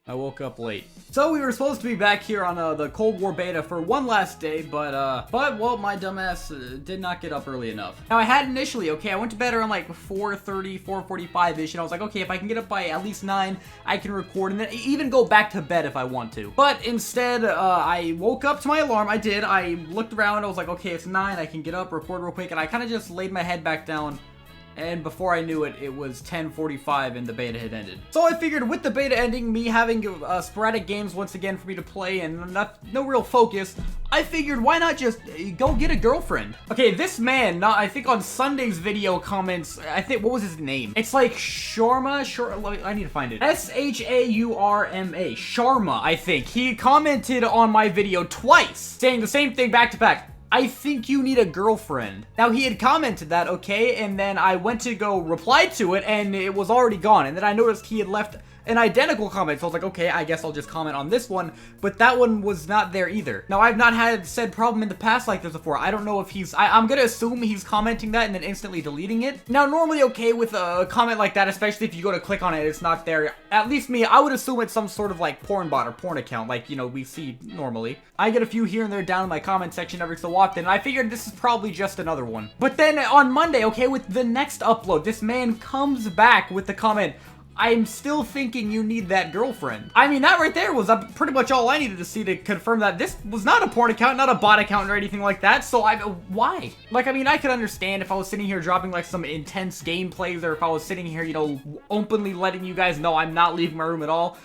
I woke up late. So we were supposed to be back here on the Cold War beta for one last day, but well, my dumbass did not get up early enough. Now I had initially, okay, I went to bed around like 4:30, 4:45-ish, and I was like, okay, if I can get up by at least 9, I can record and then even go back to bed if I want to. But instead, I woke up to my alarm. I did. I looked around. I was like, okay, it's 9. I can get up, record real quick, and I kind of just laid my head back down. And before I knew it, it was 10:45 and the beta had ended. So I figured with the beta ending, me having sporadic games once again for me to play and no real focus, I figured why not just go get a girlfriend. Okay, this man, I think on Sunday's video comments, I think, what was his name? It's like Sharma, I need to find it. S-H-A-U-R-M-A, Sharma, I think. He commented on my video twice, saying the same thing back to back. I think you need a girlfriend. Now, he had commented that, okay, and then I went to go reply to it, and it was already gone. And then I noticed he had left an identical comment, so I was like, okay, I guess I'll just comment on this one, but that one was not there either. Now, I've not had said problem in the past like this before. I don't know if he's, I'm gonna assume he's commenting that and then instantly deleting it. Now, normally okay with a comment like that, especially if you go to click on it, it's not there. At least me, I would assume it's some sort of like porn bot or porn account, like, you know, we see normally. I get a few here and there down in my comment section every so often, and I figured this is probably just another one. But then on Monday, okay, with the next upload, this man comes back with the comment, I'm still thinking you need that girlfriend. I mean, that right there was pretty much all I needed to see to confirm that this was not a porn account, not a bot account or anything like that, so why? Like, I mean, I could understand if I was sitting here dropping, like, some intense gameplays, or if I was sitting here, you know, openly letting you guys know I'm not leaving my room at all,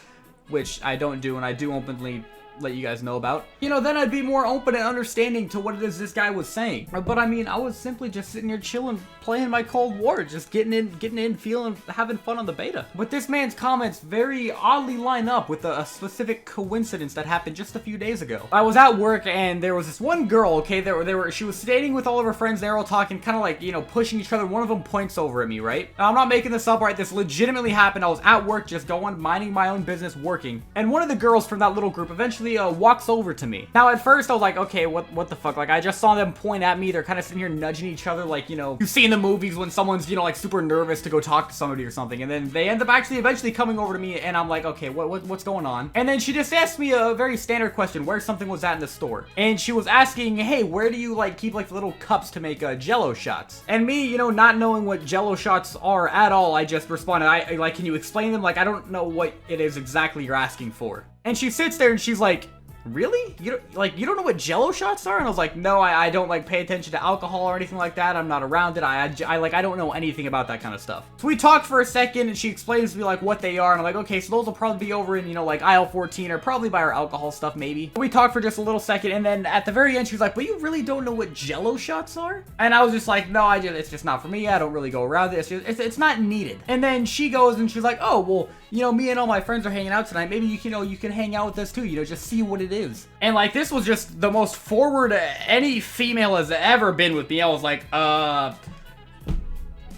which I don't do, and I do openly let you guys know about. You know, then I'd be more open and understanding to what it is this guy was saying. But I mean, I was simply just sitting here chilling, playing my Cold War, just getting in, feeling, having fun on the beta. But this man's comments very oddly line up with a specific coincidence that happened just a few days ago. I was at work and there was this one girl, okay, she was standing with all of her friends, they were all talking, kind of like, you know, pushing each other. One of them points over at me, right? Now, I'm not making this up, right? This legitimately happened. I was at work, just going, minding my own business, working. And one of the girls from that little group eventually walks over to me. Now, at first, I was like, okay, what the fuck? Like, I just saw them point at me. They're kind of sitting here nudging each other, like, you know, you see in the movies when someone's, you know, like, super nervous to go talk to somebody or something. And then they end up actually eventually coming over to me, and I'm like, okay, what's going on? And then she just asked me a very standard question, where something was at in the store. And she was asking, hey, where do you, like, keep, like, the little cups to make Jello shots? And me, you know, not knowing what Jello shots are at all, I just responded, I like, can you explain them? Like, I don't know what it is exactly you're asking for. And she sits there and she's like, really? You don't know what Jello shots are? And I was like, no, I don't like pay attention to alcohol or anything like that. I'm not around it. I don't know anything about that kind of stuff. So we talked for a second and she explains to me like what they are. And I'm like, okay, so those will probably be over in, you know, like aisle 14 or probably by our alcohol stuff maybe. We talked for just a little second and then at the very end, she was like, but you really don't know what Jello shots are? And I was just like, no, it's just not for me. I don't really go around it. It's not needed. And then she goes and she's like, oh, well, you know, me and all my friends are hanging out tonight. Maybe you can hang out with us too, you know, just see what it is. And like, this was just the most forward any female has ever been with me. I was like, nah,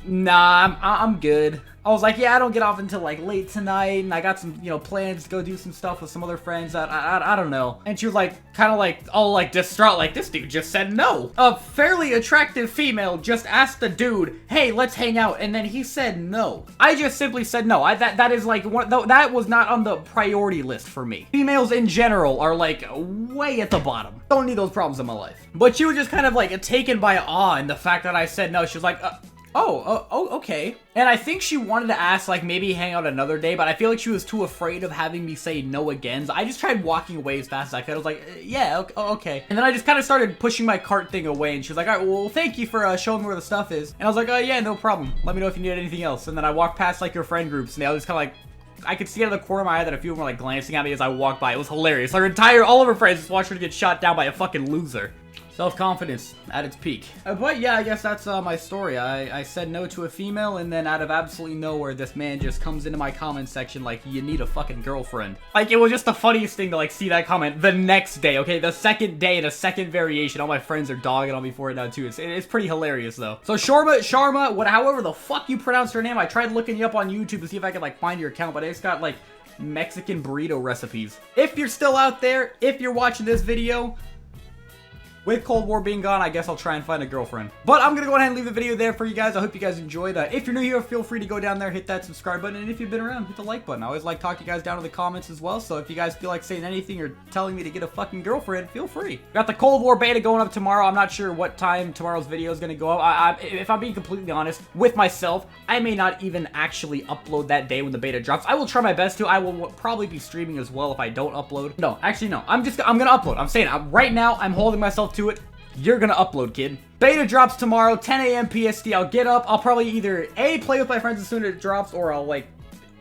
I'm good. I was like, yeah, I don't get off until like late tonight, and I got some, you know, plans to go do some stuff with some other friends. I don't know. And she was like, kind of like, all like distraught, like, this dude just said no. A fairly attractive female just asked the dude, hey, let's hang out, and then he said no. I just simply said no. That is like, that was not on the priority list for me. Females in general are like way at the bottom. Don't need those problems in my life. But she was just kind of like taken by awe in the fact that I said no. She was like, oh, okay. And I think she wanted to ask, like, maybe hang out another day, but I feel like she was too afraid of having me say no again. So I just tried walking away as fast as I could. I was like, yeah, okay. And then I just kind of started pushing my cart thing away, and she was like, all right, well, thank you for showing me where the stuff is. And I was like, yeah, no problem. Let me know if you need anything else. And then I walked past, like, your friend groups, and they all just kind of, like, I could see out of the corner of my eye that a few of them were, like, glancing at me as I walked by. It was hilarious. All of her friends just watched her get shot down by a fucking loser. Self-confidence at its peak. But yeah, I guess that's my story. I said no to a female, and then out of absolutely nowhere, this man just comes into my comment section like, you need a fucking girlfriend. Like, it was just the funniest thing to, like, see that comment the next day, okay? The second day, the second variation. All my friends are dogging on me for it now, too. It's pretty hilarious, though. So, Sharma, however the fuck you pronounce her name, I tried looking you up on YouTube to see if I could, like, find your account, but it's got, like, Mexican burrito recipes. If you're still out there, if you're watching this video, with Cold War being gone, I guess I'll try and find a girlfriend. But I'm gonna go ahead and leave the video there for you guys. I hope you guys enjoyed. If you're new here, feel free to go down there, hit that subscribe button, and if you've been around, hit the like button. I always like talking to you guys down in the comments as well, so if you guys feel like saying anything or telling me to get a fucking girlfriend, feel free. Got the Cold War beta going up tomorrow. I'm not sure what time tomorrow's video is gonna go up. If I'm being completely honest with myself, I may not even actually upload that day when the beta drops. I will try my best to. I will probably be streaming as well if I don't upload. No, actually no. I'm gonna upload. I'm saying right now, I'm holding myself to it. You're gonna upload, kid. Beta drops tomorrow, 10 a.m. PST. I'll get up. I'll probably either A, play with my friends as soon as it drops, or I'll like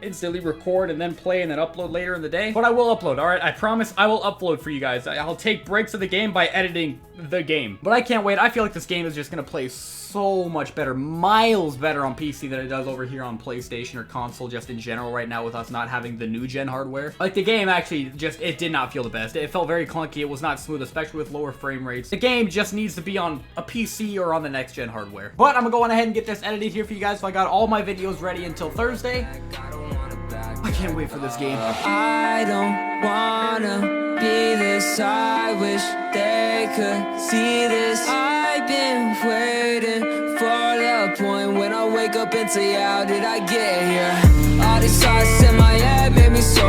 instantly record and then play and then upload later in the day. But I will upload, alright? I promise I will upload for you guys. I'll take breaks of the game by editing the game. But I can't wait. I feel like this game is just gonna play so much better, miles better on PC than it does over here on PlayStation or console just in general right now with us not having the new gen hardware. Like the game actually just, it did not feel the best. It felt very clunky. It was not smooth, especially with lower frame rates. The game just needs to be on a PC or on the next gen hardware. But I'm gonna go on ahead and get this edited here for you guys. So I got all my videos ready until Thursday. I can't wait for this game. I don't wanna be this. I wish they could see this. I've been waiting for the point when I wake up and say, how did I get here? All these thoughts in my head made me so